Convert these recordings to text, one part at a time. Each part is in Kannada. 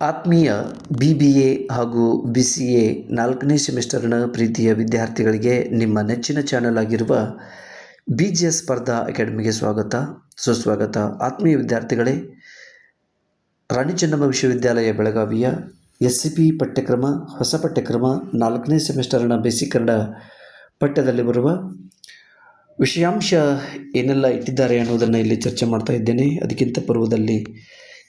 ಆತ್ಮೀಯ BBA ಹಾಗೂ BCA 4ನೇ ಸೆಮಿಸ್ಟರ್ನ ಪ್ರೀತಿಯ ವಿದ್ಯಾರ್ಥಿಗಳಿಗೆ ನಿಮ್ಮ ನೆಚ್ಚಿನ ಚಾನೆಲ್ ಆಗಿರುವ BGS ಸ್ಪರ್ಧಾ ಅಕಾಡೆಮಿಗೆ ಸುಸ್ವಾಗತ. ಆತ್ಮೀಯ ವಿದ್ಯಾರ್ಥಿಗಳೇ, ರಾಣಿ ಚೆನ್ನಮ್ಮ ವಿಶ್ವವಿದ್ಯಾಲಯ ಬೆಳಗಾವಿಯ SCP ಪಠ್ಯಕ್ರಮ ಹೊಸ ಪಠ್ಯಕ್ರಮ 4ನೇ ಸೆಮಿಸ್ಟರ್ನ ಬೇಸಿಕ್ ಕನ್ನಡ ಪಠ್ಯದಲ್ಲಿ ಬರುವ ವಿಷಯಾಂಶ ಏನೆಲ್ಲ ಇಟ್ಟಿದ್ದಾರೆ ಅನ್ನೋದನ್ನು ಇಲ್ಲಿ ಚರ್ಚೆ ಮಾಡ್ತಾ ಇದ್ದೇನೆ. ಅದಕ್ಕಿಂತ ಪೂರ್ವದಲ್ಲಿ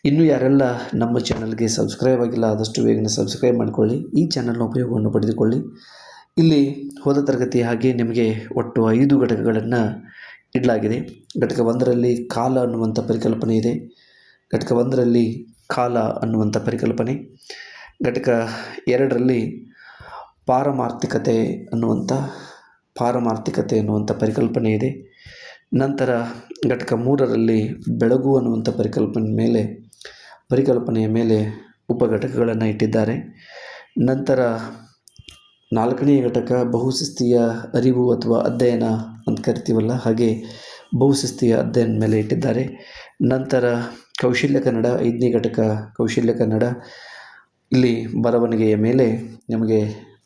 ಇನ್ನೂ ಯಾರೆಲ್ಲ ನಮ್ಮ ಚಾನಲ್ಗೆ ಸಬ್ಸ್ಕ್ರೈಬ್ ಆಗಿಲ್ಲ ಆದಷ್ಟು ಬೇಗನೆ ಸಬ್ಸ್ಕ್ರೈಬ್ ಮಾಡಿಕೊಳ್ಳಿ, ಈ ಚಾನಲ್ನ ಉಪಯೋಗವನ್ನು ಪಡೆದುಕೊಳ್ಳಿ. ಇಲ್ಲಿ ಹೋದ ತರಗತಿ ಹಾಗೆ ನಿಮಗೆ ಒಟ್ಟು 5 ಘಟಕಗಳನ್ನು ಇಡಲಾಗಿದೆ. ಘಟಕ 1ರಲ್ಲಿ ಕಾಲ ಅನ್ನುವಂಥ ಪರಿಕಲ್ಪನೆ ಇದೆ. ಘಟಕ 1ರಲ್ಲಿ ಕಾಲ ಅನ್ನುವಂಥ ಪರಿಕಲ್ಪನೆ. ಘಟಕ 2ರಲ್ಲಿ ಪಾರಮಾರ್ಥಿಕತೆ ಅನ್ನುವಂಥ ಪರಿಕಲ್ಪನೆ ಇದೆ. ನಂತರ ಘಟಕ 3ರಲ್ಲಿ ಬೆಳಗು ಅನ್ನುವಂಥ ಪರಿಕಲ್ಪನೆಯ ಮೇಲೆ ಉಪಘಟಕಗಳನ್ನು ಇಟ್ಟಿದ್ದಾರೆ. ನಂತರ 4ನೇ ಘಟಕ ಬಹುಶಿಸ್ತೀಯ ಅರಿವು ಅಥವಾ ಅಧ್ಯಯನ ಅಂತ ಕರಿತೀವಲ್ಲ, ಹಾಗೆ ಬಹುಶಿಸ್ತೀಯ ಅಧ್ಯಯನ ಮೇಲೆ ಇಟ್ಟಿದ್ದಾರೆ. ನಂತರ ಕೌಶಲ್ಯ ಕನ್ನಡ 5ನೇ ಘಟಕ ಕೌಶಲ್ಯ ಕನ್ನಡ. ಇಲ್ಲಿ ಬರವಣಿಗೆಯ ಮೇಲೆ ನಿಮಗೆ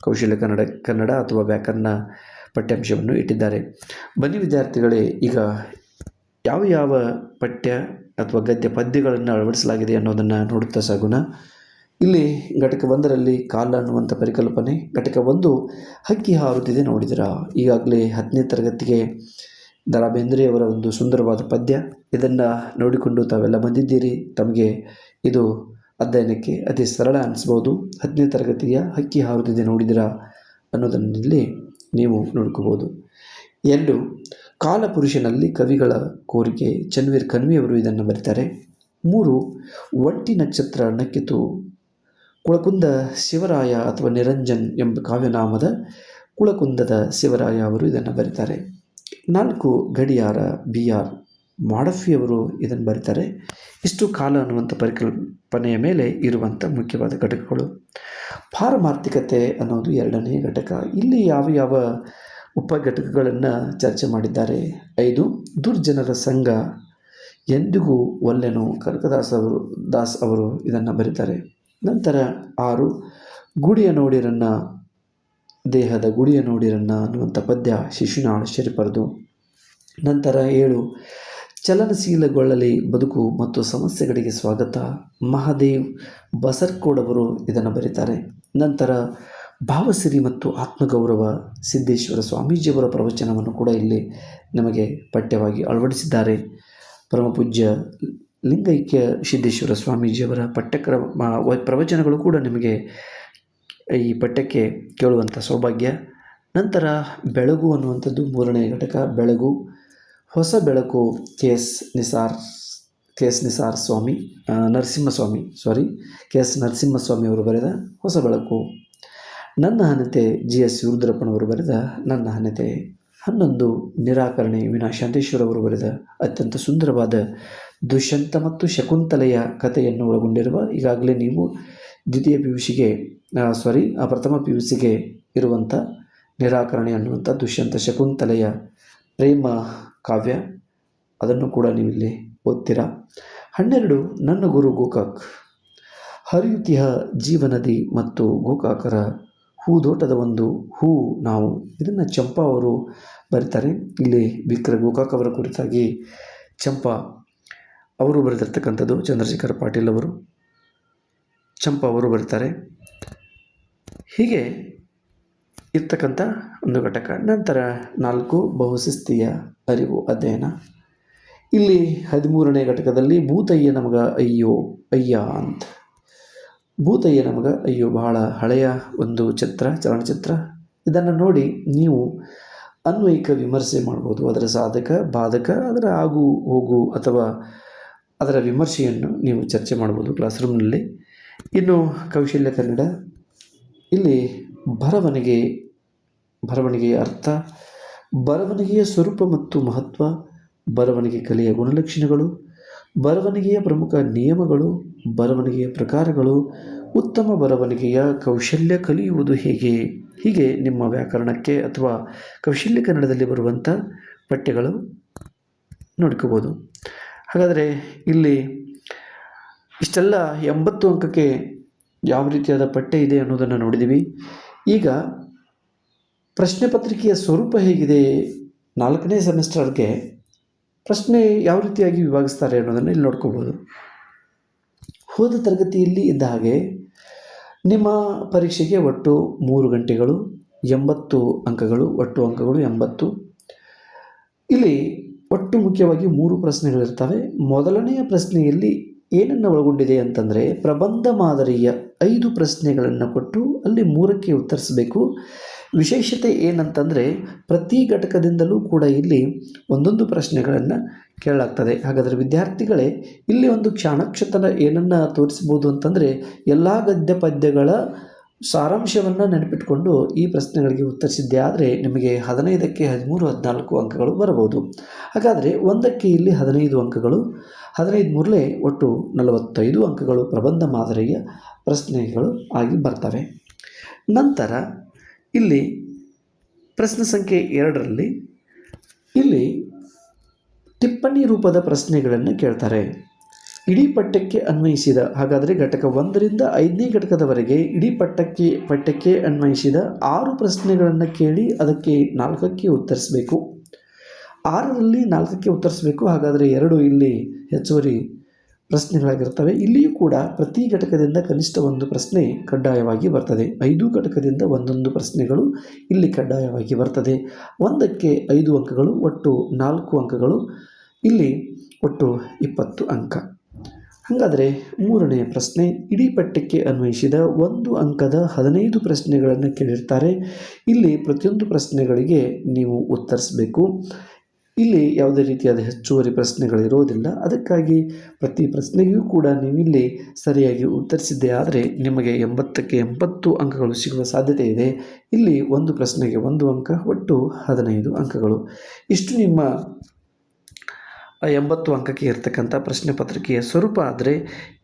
ಕೌಶಲ್ಯ ಕನ್ನಡ ಅಥವಾ ವ್ಯಾಕರಣ ಪಠ್ಯಾಂಶವನ್ನು ಇಟ್ಟಿದ್ದಾರೆ. ಬನ್ನಿ ವಿದ್ಯಾರ್ಥಿಗಳೇ, ಈಗ ಯಾವ ಪಠ್ಯ ಅಥವಾ ಗದ್ಯ ಪದ್ಯಗಳನ್ನು ಅಳವಡಿಸಲಾಗಿದೆ ಅನ್ನೋದನ್ನು ನೋಡುತ್ತಾ ಸಾಗೋಣ. ಇಲ್ಲಿ ಘಟಕ 1ರಲ್ಲಿ ಕಾಲ ಅನ್ನುವಂಥ ಪರಿಕಲ್ಪನೆ. ಘಟಕ 1 ಹಕ್ಕಿ ಹಾರುತ್ತಿದೆ ನೋಡಿದಿರಾ. ಈಗಾಗಲೇ 10ನೇ ತರಗತಿಗೆ ದ.ರಾ. ಬೇಂದ್ರೆಯವರ ಒಂದು ಸುಂದರವಾದ ಪದ್ಯ, ಇದನ್ನು ನೋಡಿಕೊಂಡು ತಾವೆಲ್ಲ ಬಂದಿದ್ದೀರಿ. ತಮಗೆ ಇದು ಅಧ್ಯಯನಕ್ಕೆ ಅತಿ ಸರಳ ಅನಿಸ್ಬೋದು. 10ನೇ ತರಗತಿಯ ಹಕ್ಕಿ ಹಾರುತ್ತಿದೆ ನೋಡಿದಿರಾ ಅನ್ನೋದನ್ನು ಇಲ್ಲಿ ನೀವು ನೋಡ್ಕೋಬೋದು. 2 ಕಾಲಪುರುಷನಲ್ಲಿ ಕವಿಗಳ ಕೋರಿಕೆ, ಚನ್ವೀರ್ ಕಣ್ವಿಯವರು ಇದನ್ನು ಬರೀತಾರೆ. 3 ಒಂಟಿ ನಕ್ಷತ್ರ ನಕ್ಕಿತು, ಕುಳಕುಂದ ಶಿವರಾಯ ಅಥವಾ ನಿರಂಜನ್ ಎಂಬ ಕಾವ್ಯನಾಮದ ಕುಳಕುಂದದ ಶಿವರಾಯ ಅವರು ಇದನ್ನು ಬರೀತಾರೆ. 4 ಗಡಿಯಾರ BR ಮಾಡಫಿಯವರು ಇದನ್ನು ಬರೀತಾರೆ. ಇಷ್ಟು ಕಾಲ ಅನ್ನುವಂಥ ಪರಿಕಲ್ಪನೆಯ ಮೇಲೆ ಇರುವಂಥ ಮುಖ್ಯವಾದ ಘಟಕಗಳು. ಪಾರಮಾರ್ಥಿಕತೆ ಅನ್ನೋದು 2ನೇ ಘಟಕ. ಇಲ್ಲಿ ಯಾವ ಉಪಘಟಕಗಳನ್ನು ಚರ್ಚೆ ಮಾಡಿದ್ದಾರೆ. 5 ದುರ್ಜನರ ಸಂಘ ಎಂದಿಗೂ ಒಲ್ಲೆನು, ಕನಕದಾಸ್ ಅವರು ಇದನ್ನು ಬರೀತಾರೆ. ನಂತರ 6 ಗುಡಿಯ ನೋಡಿರನ್ನ, ದೇಹದ ಗುಡಿಯ ನೋಡಿರನ್ನ ಅನ್ನುವಂಥ ಪದ್ಯ ಶಿಶುನಾಳ್ ಶರೀಫರದು. ನಂತರ 7 ಚಲನಶೀಲಗೊಳ್ಳಲಿ ಬದುಕು ಮತ್ತು ಸಮಸ್ಯೆಗಳಿಗೆ ಸ್ವಾಗತ, ಮಹಾದೇವ್ ಬಸರ್ಕೋಡ್ ಅವರು ಇದನ್ನು ಬರೀತಾರೆ. ನಂತರ ಭಾವಸಿರಿ ಮತ್ತು ಆತ್ಮಗೌರವ, ಸಿದ್ದೇಶ್ವರ ಸ್ವಾಮೀಜಿಯವರ ಪ್ರವಚನವನ್ನು ಕೂಡ ಇಲ್ಲಿ ನಮಗೆ ಪಠ್ಯವಾಗಿ ಅಳವಡಿಸಿದ್ದಾರೆ. ಪರಮಪೂಜ್ಯ ಲಿಂಗೈಕ್ಯ ಸಿದ್ದೇಶ್ವರ ಸ್ವಾಮೀಜಿಯವರ ಪ್ರವಚನಗಳು ಕೂಡ ನಿಮಗೆ ಈ ಪಠ್ಯಕ್ಕೆ ಕೇಳುವಂಥ ಸೌಭಾಗ್ಯ. ನಂತರ ಬೆಳಗು ಅನ್ನುವಂಥದ್ದು 3ನೇ ಘಟಕ. ಬೆಳಗು ಹೊಸ ಬೆಳಕು ಕೆ ಎಸ್ ನರಸಿಂಹಸ್ವಾಮಿ ಅವರು ಬರೆದ ಹೊಸ ಬೆಳಕು. ನನ್ನ ಹಣತೆ GS ರುದ್ರಪ್ಪನವರು ಬರೆದ ನನ್ನ ಹಣತೆ. 11 ನಿರಾಕರಣೆ ವಿನಾ ಶಾಂತೇಶ್ವರ ಅವರು ಬರೆದ ಅತ್ಯಂತ ಸುಂದರವಾದ ದುಷ್ಯಂತ ಮತ್ತು ಶಕುಂತಲೆಯ ಕಥೆಯನ್ನು ಒಳಗೊಂಡಿರುವ, ಈಗಾಗಲೇ ನೀವು ಪ್ರಥಮ PUCಗೆ ಇರುವಂಥ ನಿರಾಕರಣೆ ಅನ್ನುವಂಥ ದುಷ್ಯಂತ ಶಕುಂತಲೆಯ ಪ್ರೇಮ ಕಾವ್ಯ, ಅದನ್ನು ಕೂಡ ನೀವಿಲ್ಲಿ ಓದ್ತೀರಾ. 12 ನನ್ನ ಗುರು ಗೋಕಾಕ್, ಹರಿಯುತಿಹ ಜೀವನದಿ ಮತ್ತು ಗೋಕಾಕರ ಹೂದೋಟದ ಒಂದು ಹೂ ನಾವು, ಇದನ್ನು ಚಂಪಾ ಅವರು ಬರೀತಾರೆ. ಇಲ್ಲಿ ಗೋಕಾಕ್ ಅವರ ಕುರಿತಾಗಿ ಚಂಪಾ ಅವರು ಬರೆದಿರ್ತಕ್ಕಂಥದ್ದು, ಚಂದ್ರಶೇಖರ್ ಪಾಟೀಲ್ ಅವರು, ಚಂಪಾ ಅವರು ಬರೀತಾರೆ. ಹೀಗೆ ಇರ್ತಕ್ಕಂಥ ಒಂದು ಘಟಕ. ನಂತರ 4 ಬಹುಶಿಸ್ತೀಯ ಅರಿವು ಅಧ್ಯಯನ. ಇಲ್ಲಿ 13ನೇ ಘಟಕದಲ್ಲಿ ಭೂತಯ್ಯ ನಮಗ ಅಯ್ಯ ಅಂತ. ಭೂತಯ್ಯ ನಮಗ ಅಯ್ಯೋ ಬಹಳ ಹಳೆಯ ಒಂದು ಚಲನಚಿತ್ರ. ಇದನ್ನು ನೋಡಿ ನೀವು ಅನ್ವಯಿಕ ವಿಮರ್ಶೆ ಮಾಡ್ಬೋದು. ಅದರ ಸಾಧಕ ಬಾಧಕ, ಅದರ ಆಗು ಹೋಗು ಅಥವಾ ಅದರ ವಿಮರ್ಶೆಯನ್ನು ನೀವು ಚರ್ಚೆ ಮಾಡ್ಬೋದು ಕ್ಲಾಸ್ ರೂಮ್ನಲ್ಲಿ. ಇನ್ನು ಕೌಶಲ್ಯ ಕನ್ನಡ, ಇಲ್ಲಿ ಬರವಣಿಗೆಯ ಅರ್ಥ, ಬರವಣಿಗೆಯ ಸ್ವರೂಪ ಮತ್ತು ಮಹತ್ವ, ಬರವಣಿಗೆ ಕಲೆಯ ಗುಣಲಕ್ಷಣಗಳು, ಬರವಣಿಗೆಯ ಪ್ರಮುಖ ನಿಯಮಗಳು, ಬರವಣಿಗೆಯ ಪ್ರಕಾರಗಳು, ಉತ್ತಮ ಬರವಣಿಗೆಯ ಕೌಶಲ್ಯ ಕಲಿಯುವುದು ಹೇಗೆ, ಹೀಗೆ ನಿಮ್ಮ ವ್ಯಾಕರಣಕ್ಕೆ ಅಥವಾ ಕೌಶಲ್ಯ ಕನ್ನಡದಲ್ಲಿ ಬರುವಂಥ ಪಠ್ಯಗಳು ನೋಡ್ಕೋಬೋದು. ಹಾಗಾದರೆ ಇಲ್ಲಿ ಇಷ್ಟೆಲ್ಲ 80 ಅಂಕಕ್ಕೆ ಯಾವ ರೀತಿಯಾದ ಪಠ್ಯ ಇದೆ ಅನ್ನೋದನ್ನು ನೋಡಿದ್ದೀವಿ. ಈಗ ಪ್ರಶ್ನೆ ಪತ್ರಿಕೆಯ ಸ್ವರೂಪ ಹೇಗಿದೆ, 4ನೇ ಸೆಮಿಸ್ಟರ್ಗೆ ಪ್ರಶ್ನೆ ಯಾವ ರೀತಿಯಾಗಿ ವಿಭಾಗಿಸ್ತಾರೆ ಅನ್ನೋದನ್ನು ಇಲ್ಲಿ ನೋಡ್ಕೋಬೋದು. ಹೋದ ತರಗತಿಯಲ್ಲಿ ಇದ್ದ ಹಾಗೆ ನಿಮ್ಮ ಪರೀಕ್ಷೆಗೆ ಒಟ್ಟು 3 ಗಂಟೆಗಳು, 80 ಅಂಕಗಳು, ಒಟ್ಟು ಅಂಕಗಳು 80. ಇಲ್ಲಿ ಒಟ್ಟು ಮುಖ್ಯವಾಗಿ 3 ಪ್ರಶ್ನೆಗಳಿರ್ತವೆ. ಮೊದಲನೆಯ ಪ್ರಶ್ನೆಯಲ್ಲಿ ಏನನ್ನು ಒಳಗೊಂಡಿದೆ ಅಂತಂದರೆ, ಪ್ರಬಂಧ ಮಾದರಿಯ 5 ಪ್ರಶ್ನೆಗಳನ್ನು ಕೊಟ್ಟು ಅಲ್ಲಿ 3ಕ್ಕೆ ಉತ್ತರಿಸಬೇಕು. ವಿಶೇಷತೆ ಏನಂತಂದರೆ, ಪ್ರತಿ ಘಟಕದಿಂದಲೂ ಕೂಡ ಇಲ್ಲಿ ಒಂದೊಂದು ಪ್ರಶ್ನೆಗಳನ್ನು ಕೇಳಲಾಗ್ತದೆ. ಹಾಗಾದರೆ ವಿದ್ಯಾರ್ಥಿಗಳೇ, ಇಲ್ಲಿ ಒಂದು ಚಾಣಾಕ್ಷತನ ಏನನ್ನು ತೋರಿಸ್ಬೋದು ಅಂತಂದರೆ, ಎಲ್ಲ ಗದ್ಯ ಪದ್ಯಗಳ ಸಾರಾಂಶವನ್ನು ನೆನಪಿಟ್ಕೊಂಡು ಈ ಪ್ರಶ್ನೆಗಳಿಗೆ ಉತ್ತರಿಸಿದ್ದೇ ಆದರೆ ನಿಮಗೆ 15ಕ್ಕೆ 13, 14 ಅಂಕಗಳು ಬರಬಹುದು. ಹಾಗಾದರೆ ಒಂದಕ್ಕೆ ಇಲ್ಲಿ 15 ಅಂಕಗಳು, 15 ಮೂರಲೇ ಒಟ್ಟು 45 ಅಂಕಗಳು ಪ್ರಬಂಧ ಮಾದರಿಯ ಪ್ರಶ್ನೆಗಳು ಆಗಿ ಬರ್ತವೆ. ನಂತರ ಇಲ್ಲಿ ಪ್ರಶ್ನೆ ಸಂಖ್ಯೆ 2ರಲ್ಲಿ ಇಲ್ಲಿ ಟಿಪ್ಪಣಿ ರೂಪದ ಪ್ರಶ್ನೆಗಳನ್ನು ಕೇಳ್ತಾರೆ. ಇಡೀ ಪಠ್ಯಕ್ಕೆ ಅನ್ವಯಿಸಿದ, ಹಾಗಾದರೆ ಘಟಕ 1ರಿಂದ 5ನೇ ಘಟಕದವರೆಗೆ ಇಡೀ ಪಠ್ಯಕ್ಕೆ ಅನ್ವಯಿಸಿದ 6 ಪ್ರಶ್ನೆಗಳನ್ನು ಕೇಳಿ ಅದಕ್ಕೆ 4ಕ್ಕೆ ಉತ್ತರಿಸಬೇಕು. 6ರಲ್ಲಿ 4ಕ್ಕೆ ಉತ್ತರಿಸಬೇಕು. ಹಾಗಾದರೆ 2 ಇಲ್ಲಿ ಹೆಚ್ಚುವರಿ ಪ್ರಶ್ನೆಗಳಾಗಿರ್ತವೆ. ಇಲ್ಲಿಯೂ ಕೂಡ ಪ್ರತಿ ಘಟಕದಿಂದ ಕನಿಷ್ಠ 1 ಪ್ರಶ್ನೆ ಕಡ್ಡಾಯವಾಗಿ ಬರ್ತದೆ. 5 ಘಟಕದಿಂದ ಒಂದೊಂದು ಪ್ರಶ್ನೆಗಳು ಇಲ್ಲಿ ಕಡ್ಡಾಯವಾಗಿ ಬರ್ತದೆ. ಒಂದಕ್ಕೆ 5 ಅಂಕಗಳು, ಒಟ್ಟು 4 ಅಂಕಗಳು, ಇಲ್ಲಿ ಒಟ್ಟು 20 ಅಂಕ. ಹಾಗಾದರೆ 3ನೇ ಪ್ರಶ್ನೆ, ಇಡೀ ಪಠ್ಯಕ್ಕೆ ಅನ್ವಯಿಸಿದ 1 ಅಂಕದ 15 ಪ್ರಶ್ನೆಗಳನ್ನು ಕೇಳಿರ್ತಾರೆ. ಇಲ್ಲಿ ಪ್ರತಿಯೊಂದು ಪ್ರಶ್ನೆಗಳಿಗೆ ನೀವು ಉತ್ತರಿಸಬೇಕು. ಇಲ್ಲಿ ಯಾವುದೇ ರೀತಿಯಾದ ಹೆಚ್ಚುವರಿ ಪ್ರಶ್ನೆಗಳಿರೋದಿಲ್ಲ. ಅದಕ್ಕಾಗಿ ಪ್ರತಿ ಪ್ರಶ್ನೆಗೂ ಕೂಡ ನೀವಿಲ್ಲಿ ಸರಿಯಾಗಿ ಉತ್ತರಿಸಿದ್ದೇ ಆದರೆ ನಿಮಗೆ 80ಕ್ಕೆ 80 ಅಂಕಗಳು ಸಿಗುವ ಸಾಧ್ಯತೆ ಇದೆ. ಇಲ್ಲಿ ಒಂದು ಪ್ರಶ್ನೆಗೆ 1 ಅಂಕ, ಒಟ್ಟು 15 ಅಂಕಗಳು. ಇಷ್ಟು ನಿಮ್ಮ 80 ಅಂಕಕ್ಕೆ ಇರತಕ್ಕಂಥ ಪ್ರಶ್ನೆ ಪತ್ರಿಕೆಯ ಸ್ವರೂಪ. ಆದರೆ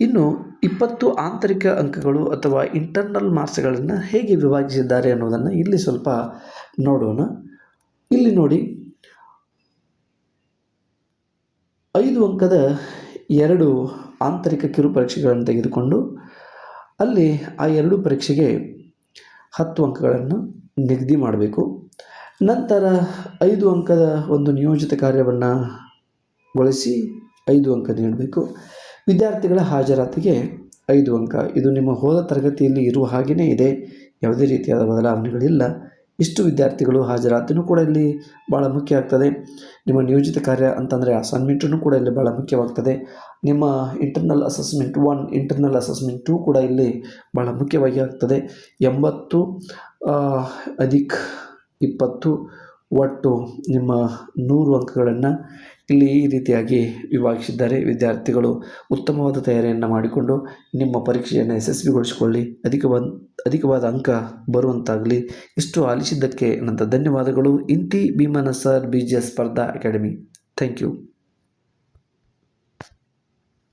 ಇನ್ನು 20 ಆಂತರಿಕ ಅಂಕಗಳು ಅಥವಾ ಇಂಟರ್ನಲ್ ಮಾರ್ಕ್ಸ್ಗಳನ್ನು ಹೇಗೆ ವಿಭಾಗಿಸಿದ್ದಾರೆ ಅನ್ನೋದನ್ನು ಇಲ್ಲಿ ಸ್ವಲ್ಪ ನೋಡೋಣ. ಇಲ್ಲಿ ನೋಡಿ, 5 ಅಂಕದ 2 ಆಂತರಿಕ ಕಿರು ಪರೀಕ್ಷೆಗಳನ್ನು ತೆಗೆದುಕೊಂಡು ಅಲ್ಲಿ ಆ 2 ಪರೀಕ್ಷೆಗೆ 10 ಅಂಕಗಳನ್ನು ನಿಗದಿ ಮಾಡಬೇಕು. ನಂತರ 5 ಅಂಕದ ಒಂದು ನಿಯೋಜಿತ ಕಾರ್ಯವನ್ನು ಗೊಳಿಸಿ 5 ಅಂಕ ನೀಡಬೇಕು. ವಿದ್ಯಾರ್ಥಿಗಳ ಹಾಜರಾತಿಗೆ 5 ಅಂಕ. ಇದು ನಿಮ್ಮ ಹೋದ ತರಗತಿಯಲ್ಲಿ ಇರುವ ಹಾಗೆಯೇ ಇದೆ, ಯಾವುದೇ ರೀತಿಯಾದ ಬದಲಾವಣೆಗಳಿಲ್ಲ. ಇಷ್ಟು ವಿದ್ಯಾರ್ಥಿಗಳು ಹಾಜರಾತಿನೂ ಕೂಡ ಇಲ್ಲಿ ಭಾಳ ಮುಖ್ಯ ಆಗ್ತದೆ. ನಿಮ್ಮ ನಿಯೋಜಿತ ಕಾರ್ಯ ಅಂತಂದರೆ ಅಸೈನ್ಮೆಂಟೂ ಕೂಡ ಇಲ್ಲಿ ಭಾಳ ಮುಖ್ಯವಾಗ್ತದೆ. ನಿಮ್ಮ ಇಂಟರ್ನಲ್ ಅಸೆಸ್ಮೆಂಟ್ 1, ಇಂಟರ್ನಲ್ ಅಸೆಸ್ಮೆಂಟ್ 2 ಕೂಡ ಇಲ್ಲಿ ಭಾಳ ಮುಖ್ಯವಾಗಿ ಆಗ್ತದೆ. 80 + 20 ಒಟ್ಟು ನಿಮ್ಮ 100 ಅಂಕಗಳನ್ನು ಇಲ್ಲಿ ಈ ರೀತಿಯಾಗಿ ವಿಭಾಗಿಸಿದ್ದಾರೆ. ವಿದ್ಯಾರ್ಥಿಗಳು ಉತ್ತಮವಾದ ತಯಾರಿಯನ್ನು ಮಾಡಿಕೊಂಡು ನಿಮ್ಮ ಪರೀಕ್ಷೆಯನ್ನು ಯಶಸ್ವಿಗೊಳಿಸಿಕೊಳ್ಳಿ, ಅಧಿಕವಾದ ಅಂಕ ಬರುವಂತಾಗಲಿ. ಇಷ್ಟು ಆಲಿಸಿದ್ದಕ್ಕೆ ನನ್ನ ಧನ್ಯವಾದಗಳು. ಇಂತಿ ಭೀಮಣ್ಣ ಸರ್, BGS ಸ್ಪರ್ಧಾ ಅಕಾಡೆಮಿ. Thank you.